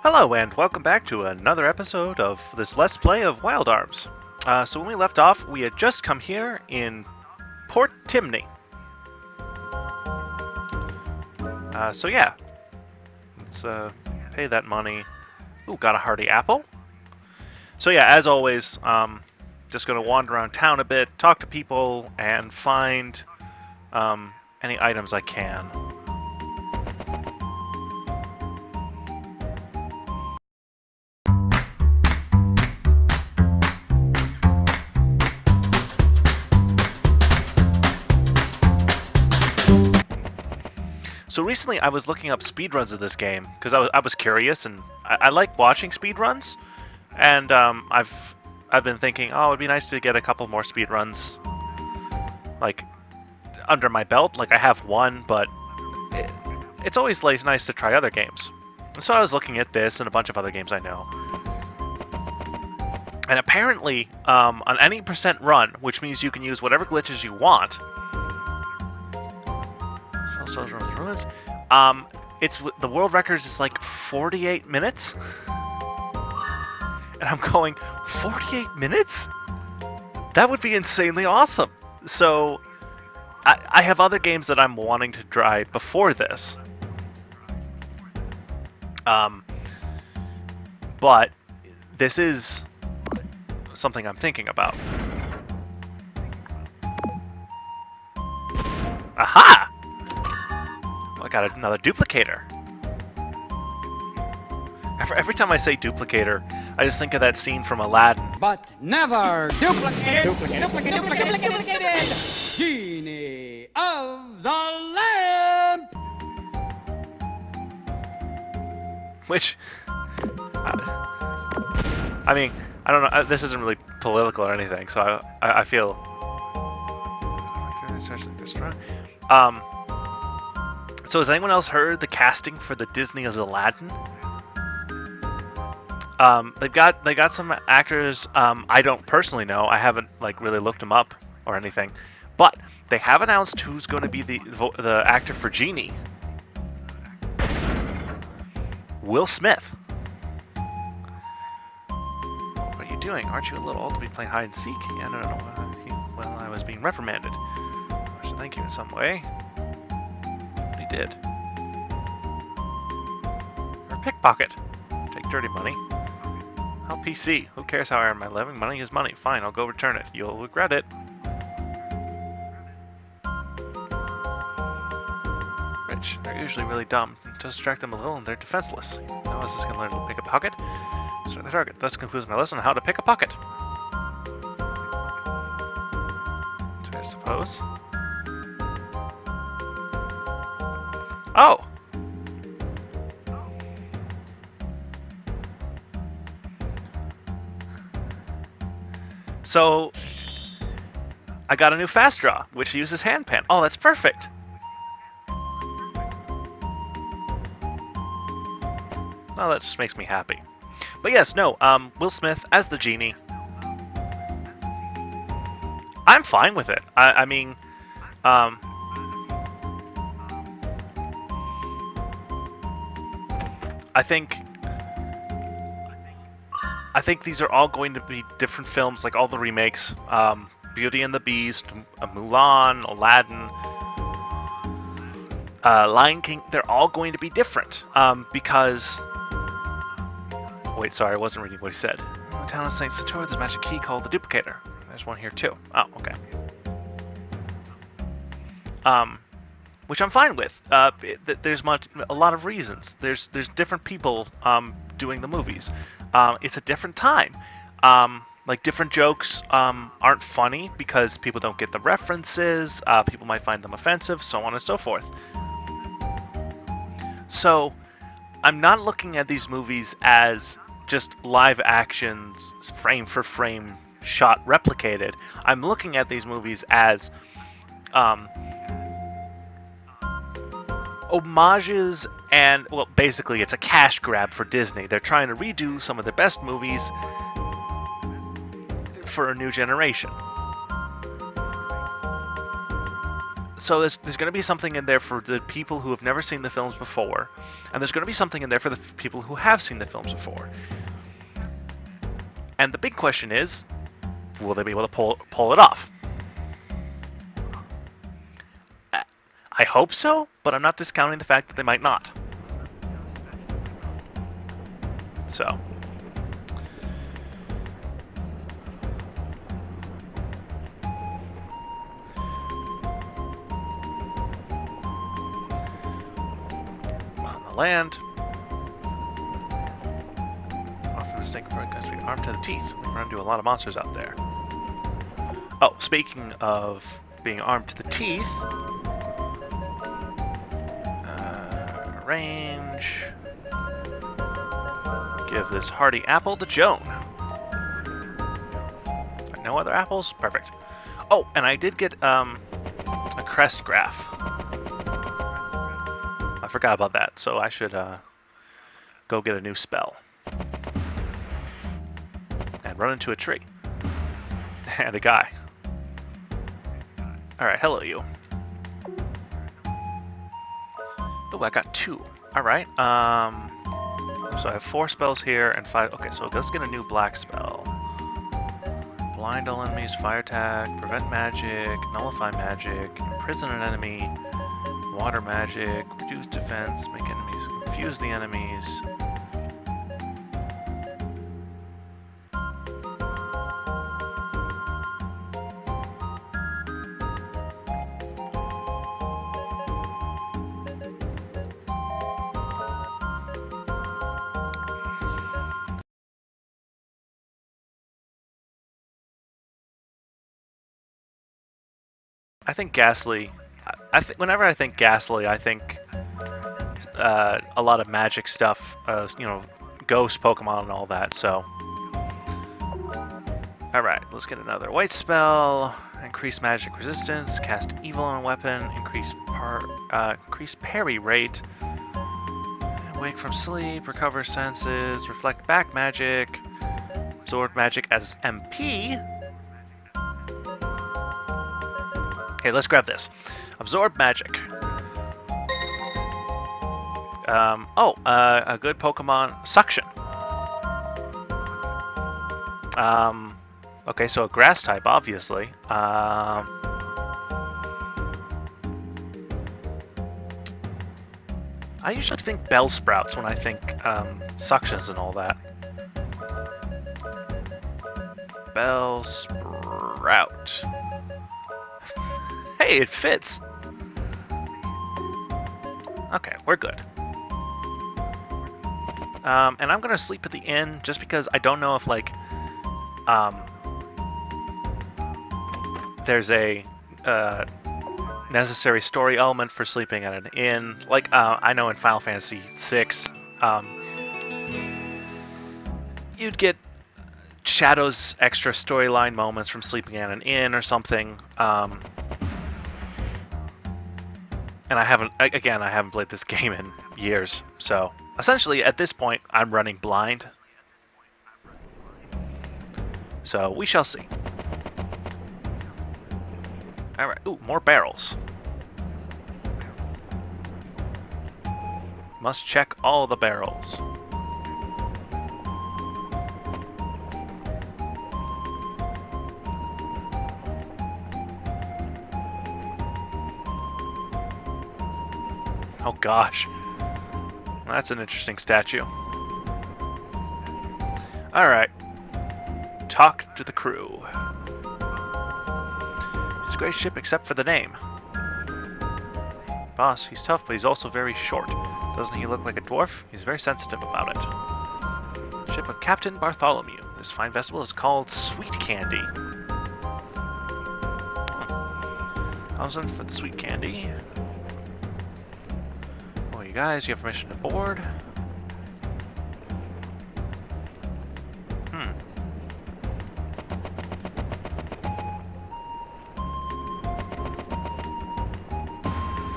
Hello and welcome back to another episode of this Let's Play of Wild Arms. So when we left off, we had just come here in Port Timney. So yeah, let's pay that money. Ooh, got a hearty apple. So yeah, as always, just gonna wander around town a bit, talk to people, and find any items I can. So recently I was looking up speedruns of this game because I was curious, and I like watching speedruns, and I've been thinking, oh, it'd be nice to get a couple more speedruns like under my belt. Like I have one, but it's always like nice to try other games. So I was looking at this and a bunch of other games I know, and apparently on any percent run, which means you can use whatever glitches you want. Ruins. It's the world record is like 48 minutes, and I'm going 48 minutes. That would be insanely awesome. So I have other games that I'm wanting to try before this, but this is something I'm thinking about. Aha! I got another duplicator. Every time I say duplicator, I just think of that scene from Aladdin. But never duplicated. Genie of the lamp. Which, I mean, I don't know. This isn't really political or anything, so I feel. So has anyone else heard the casting for the Disney as Aladdin? They got some actors I don't personally know. I haven't like really looked them up or anything, but they have announced who's going to be the actor for Genie. Will Smith. What are you doing? Aren't you a little old to be playing hide and seek? Yeah, no. Well, I was being reprimanded. I should thank you in some way. Did. Or pickpocket. Take dirty money. How PC. Who cares how I earn my living? Money is money. Fine, I'll go return it. You'll regret it. Rich. They're usually really dumb. Just distract them a little and they're defenseless. Now is this going to learn to pick a pocket? Start the target. Thus concludes my lesson on how to pick a pocket. I suppose. Oh! So, I got a new fast draw, which uses hand pan. Oh, that's perfect! Well, that just makes me happy. But yes, no, Will Smith as the Genie. I'm fine with it. I mean, I think these are all going to be different films, like all the remakes. Beauty and the Beast, Mulan, Aladdin, Lion King. They're all going to be different because. Wait, sorry, I wasn't reading what he said. In the town of Saint Sator, there's a magic key called the Duplicator. There's one here too. Oh, okay. Which I'm fine with. There's a lot of reasons. There's different people doing the movies. It's a different time. Like different jokes aren't funny because people don't get the references. People might find them offensive, so on and so forth. So I'm not looking at these movies as just live actions, frame for frame, shot replicated. I'm looking at these movies as homages, and well, basically it's a cash grab for Disney. They're trying to redo some of their best movies for a new generation. So there's going to be something in there for the people who have never seen the films before, and there's going to be something in there for the people who have seen the films before. And the big question is, will they be able to pull it off? I hope so, but I'm not discounting the fact that they might not. So. On the land. Often mistaken for a country armed to the teeth. We run into a lot of monsters out there. Oh, speaking of being armed to the teeth. Range. Give this hearty apple to Joan. No other apples? Perfect. Oh, and I did get a crest graph. I forgot about that, so I should go get a new spell. And run into a tree. And a guy. Alright, hello you. Oh, I got 2. Alright, so I have 4 spells here and 5. Okay, so let's get a new black spell. Blind all enemies, fire attack, prevent magic, nullify magic, imprison an enemy, water magic, reduce defense, make enemies, confuse the enemies. I think Ghastly. Whenever I think Ghastly, I think a lot of magic stuff. You know, ghost Pokemon and all that. So, all right, let's get another white spell. Increase magic resistance. Cast evil on a weapon. Increase parry rate. Wake from sleep. Recover senses. Reflect back magic. Absorb magic as MP. Okay, let's grab this. Absorb magic. A good Pokemon, Suction. Okay, so a grass type, obviously. I usually think Bellsprouts when I think suctions and all that. Bellsprout. Hey, it fits! Okay, we're good. And I'm gonna sleep at the inn just because I don't know if, like, there's a necessary story element for sleeping at an inn. Like, I know in Final Fantasy VI, you'd get Shadow's extra storyline moments from sleeping at an inn or something. And I haven't played this game in years, so essentially at this point I'm running blind. So we shall see. Alright, ooh, more barrels. Must check all the barrels. Oh gosh. That's an interesting statue. Alright. Talk to the crew. It's a great ship except for the name. Boss, he's tough, but he's also very short. Doesn't he look like a dwarf? He's very sensitive about it. Ship of Captain Bartholomew. This fine vessel is called Sweet Candy. $1,000 for the sweet candy. Guys, you have permission to board.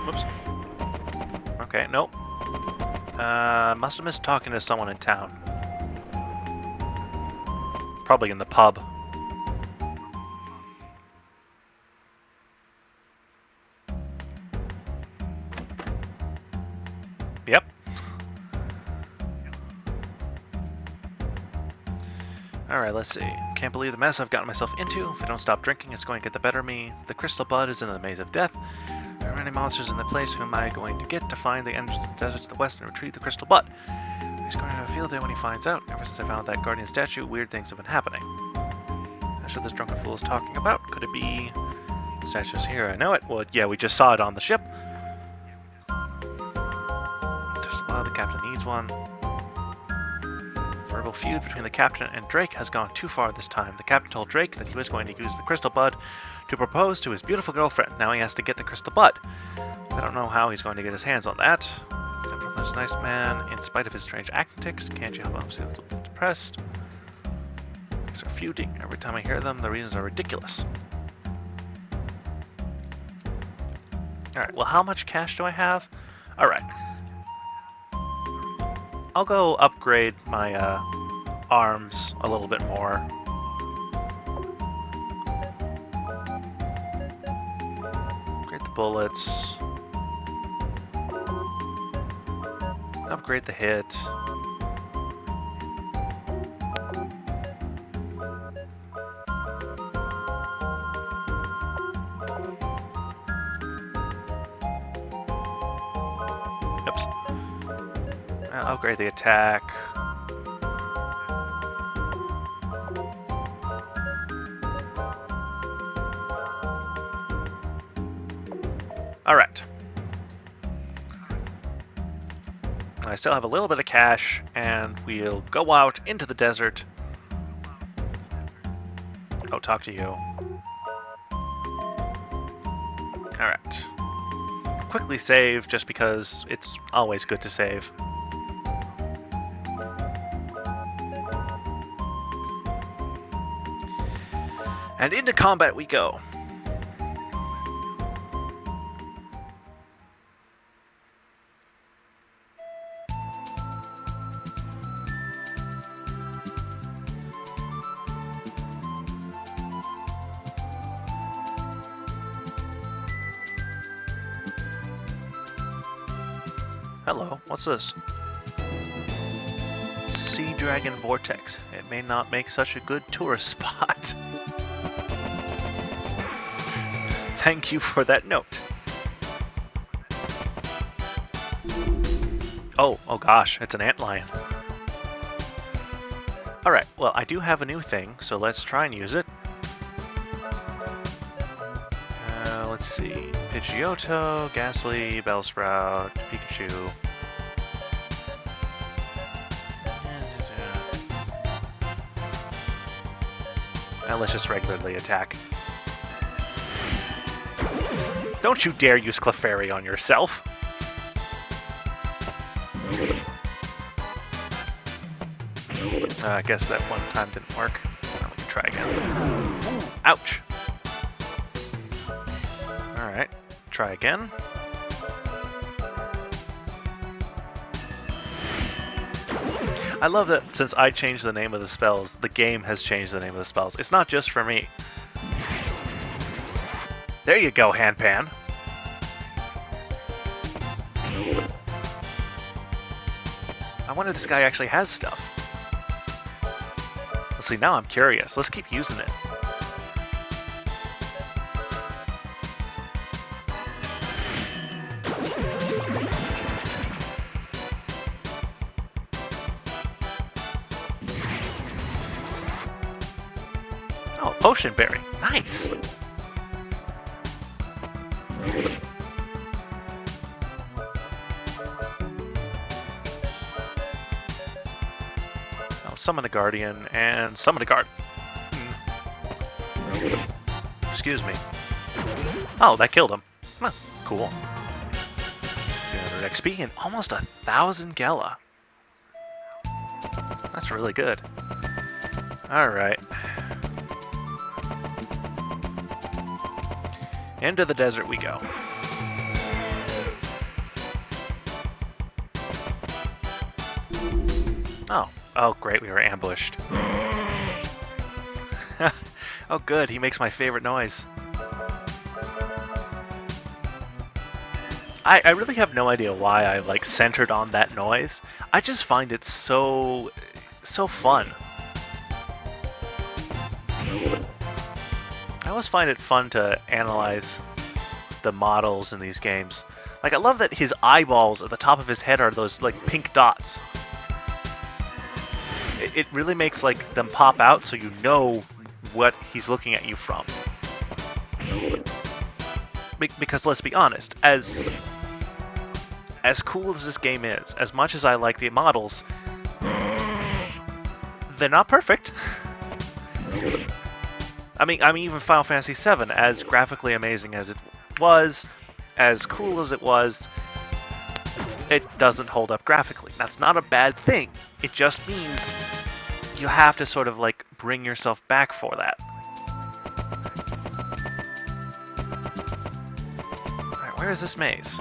Whoops. Okay, nope. Must have missed talking to someone in town. Probably in the pub. Alright, let's see. Can't believe the mess I've gotten myself into. If I don't stop drinking, it's going to get the better of me. The crystal bud is in the maze of death. There are many monsters in the place. Who am I going to get to find the entrance to the desert to the west and retrieve the crystal bud? He's going to have a field day when he finds out. Ever since I found that guardian statue, weird things have been happening. That's what this drunken fool is talking about. Could it be... The statue's here, I know it. Well, yeah, we just saw it on the ship. The captain needs one. Verbal feud between the captain and Drake has gone too far this time. The captain told Drake that he was going to use the crystal bud to propose to his beautiful girlfriend. Now he has to get the crystal bud. I don't know how he's going to get his hands on that. This nice man, in spite of his strange antics, can't you help him? He's a little bit depressed. Things are feuding. Every time I hear them, the reasons are ridiculous. Alright, well, how much cash do I have? Alright. I'll go upgrade my arms a little bit more. Upgrade the bullets. Upgrade the hit. Oops. Upgrade the attack. Alright. I still have a little bit of cash, and we'll go out into the desert. Oh, talk to you. Alright. Quickly save, just because it's always good to save. And into combat we go. Hello, what's this? Sea Dragon Vortex. It may not make such a good tourist spot. Thank you for that note. Oh gosh, it's an antlion. Alright, well, I do have a new thing, so let's try and use it. Let's see. Pidgeotto, Ghastly, Bellsprout, Pikachu. And let's just regularly attack. Don't you dare use Clefairy on yourself! I guess that one time didn't work. Now we can try again. Ouch! Alright, try again. I love that since I changed the name of the spells, the game has changed the name of the spells. It's not just for me. There you go, Handpan. I wonder if this guy actually has stuff. Let's see, now I'm curious. Let's keep using it. Oh, Potion Berry. Nice! I'll summon a Guardian and summon a Guard. Excuse me. Oh, that killed him. Huh, cool. 200 XP and almost 1,000 Gela. That's really good. Alright. Into the desert we go. Oh great, we were ambushed. Oh good, he makes my favorite noise. I really have no idea why I like centered on that noise. I just find it so fun. I always find it fun to analyze the models in these games. Like, I love that his eyeballs at the top of his head are those, like, pink dots. It really makes, like, them pop out so you know what he's looking at you from. Because let's be honest, as cool as this game is, as much as I like the models, they're not perfect. I mean, even Final Fantasy VII, as graphically amazing as it was, as cool as it was, it doesn't hold up graphically. That's not a bad thing. It just means you have to sort of like bring yourself back for that. Alright, where is this maze?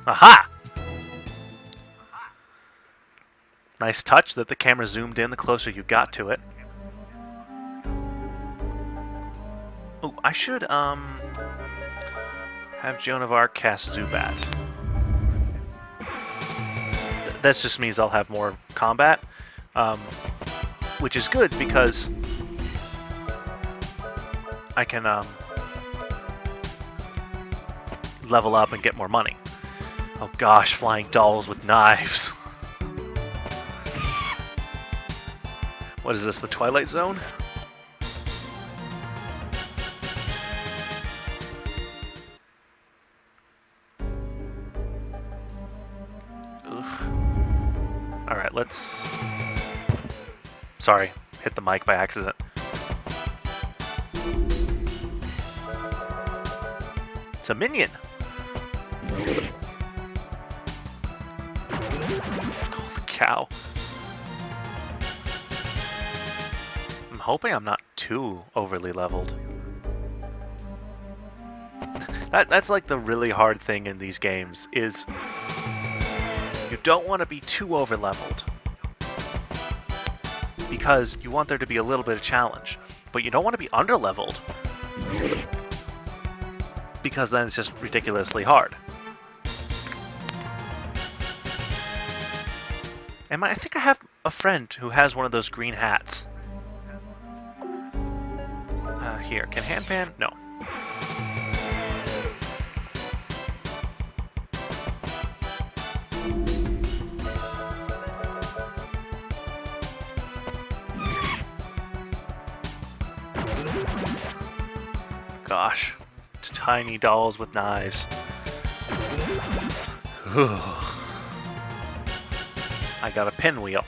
Aha! Nice touch that the camera zoomed in the closer you got to it. Oh, I should, have Joan of Arc cast Zubat. That just means I'll have more combat, which is good because I can, level up and get more money. Oh gosh, flying dolls with knives. What is this, the Twilight Zone? Alright, let's... Sorry, hit the mic by accident. It's a minion! Holy cow. I'm hoping I'm not too overly leveled. That's like the really hard thing in these games, is you don't want to be too over leveled. Because you want there to be a little bit of challenge. But you don't want to be under leveled. Because then it's just ridiculously hard. And I think I have a friend who has one of those green hats. Here, can handpan? No. Gosh, it's tiny dolls with knives. I got a pinwheel.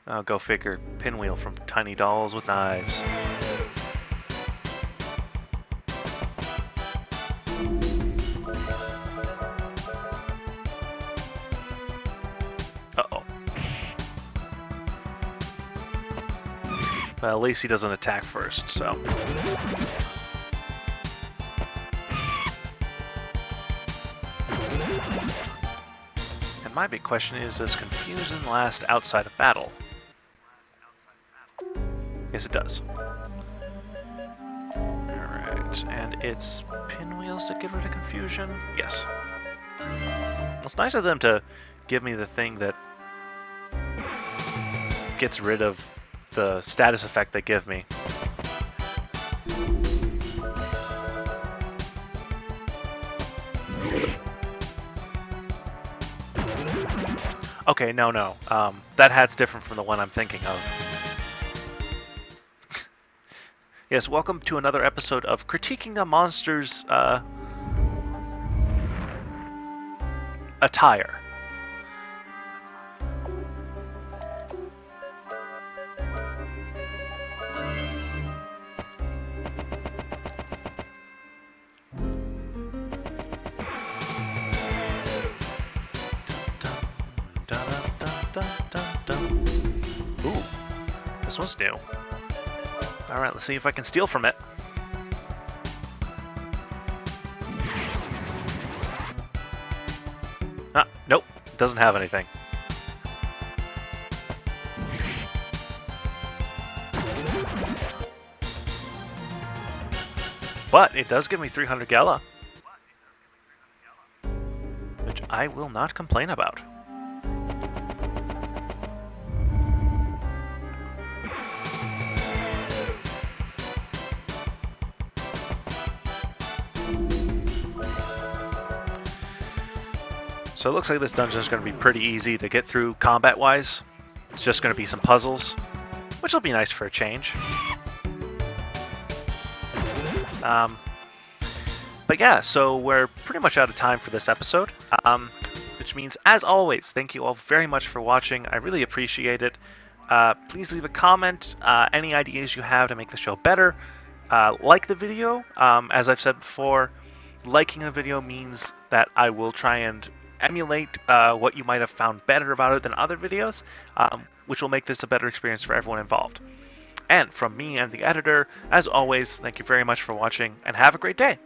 Oh, go figure. Pinwheel from tiny dolls with knives. Uh-oh. Well, at least he doesn't attack first, so... And my big question is, does confusion last outside of battle? Yes, it does. Alright, and it's pinwheels that get rid of confusion? Yes. It's nice of them to give me the thing that gets rid of the status effect they give me. Okay, no. That hat's different from the one I'm thinking of. Yes, welcome to another episode of Critiquing a Monster's attire. Ooh, this one's new. Alright, let's see if I can steal from it. Ah, nope, doesn't have anything. But it does give me 300 Gala. I will not complain about. So it looks like this dungeon is going to be pretty easy to get through combat-wise. It's just going to be some puzzles, which will be nice for a change. But yeah, so we're pretty much out of time for this episode, which means, as always, thank you all very much for watching. I really appreciate it. Please leave a comment, any ideas you have to make the show better. Like the video. As I've said before, liking a video means that I will try and emulate what you might have found better about it than other videos, which will make this a better experience for everyone involved. And from me and the editor, as always, thank you very much for watching, and have a great day!